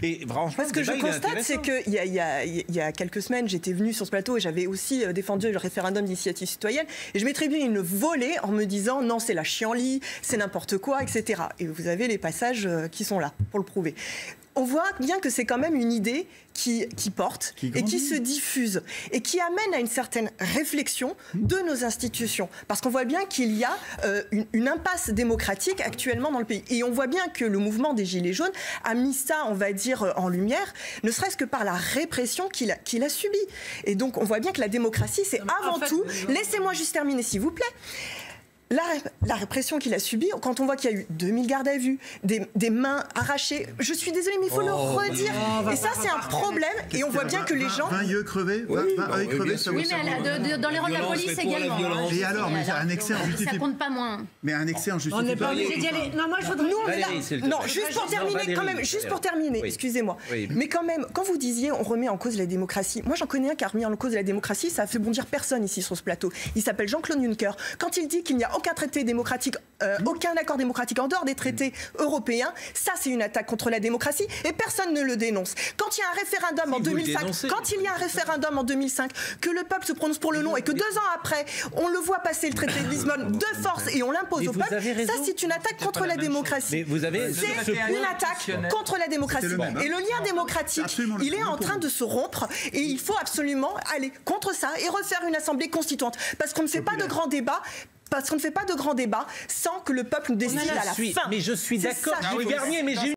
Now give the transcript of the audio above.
Et franchement, ce que je constate, c'est qu'il y a quelques semaines, j'étais venue sur ce plateau et j'avais aussi défendu le référendum d'initiative citoyenne. Et je m'attribuais une volée en me disant non, c'est la chienlit, c'est n'importe quoi, etc. Et vous avez les passages qui sont là pour le prouver. On voit bien que c'est quand même une idée qui porte et qui se diffuse et qui amène à une certaine réflexion de nos institutions. Parce qu'on voit bien qu'il y a une impasse démocratique actuellement dans le pays. Et on voit bien que le mouvement des Gilets jaunes a mis ça, on va dire, en lumière, ne serait-ce que par la répression qu'il a subie. Et donc on voit bien que la démocratie, c'est avant tout... Laissez-moi juste terminer, s'il vous plaît. La répression qu'il a subie, quand on voit qu'il y a eu 2000 gardes à vue, des mains arrachées, je suis désolée, mais il faut le redire. Et ça, c'est un problème. Et on voit bien que les gens... 20 yeux crevés, 20 œils crevés, ça oui, mais dans les rangs de la police également. Et alors, mais un excès en justification. Ça compte pas moins. Mais un excès en justification. Non, moi je voudrais... Non, juste pour terminer, quand même, juste pour terminer, excusez-moi. Mais quand même, quand vous disiez on remet en cause la démocratie, moi j'en connais un qui a remis en cause la démocratie, ça a fait bondir personne ici sur ce plateau. Il s'appelle Jean-Claude Juncker. Quand il dit qu'il n'y a aucun traité démocratique, aucun accord démocratique en dehors des traités européens, ça c'est une attaque contre la démocratie et personne ne le dénonce. Quand il y a un référendum en 2005, que le peuple se prononce pour le non et que 2 ans après, on le voit passer le traité de Lisbonne de force et on l'impose au peuple, ça c'est une attaque contre la démocratie. C'est une attaque contre la démocratie. Et le lien démocratique, il est en train de se rompre et il faut absolument aller contre ça et refaire une assemblée constituante. Parce qu'on ne fait pas de grands débats. Parce qu'on ne fait pas de grands débats sans que le peuple nous décide à la fin. Mais je suis d'accord.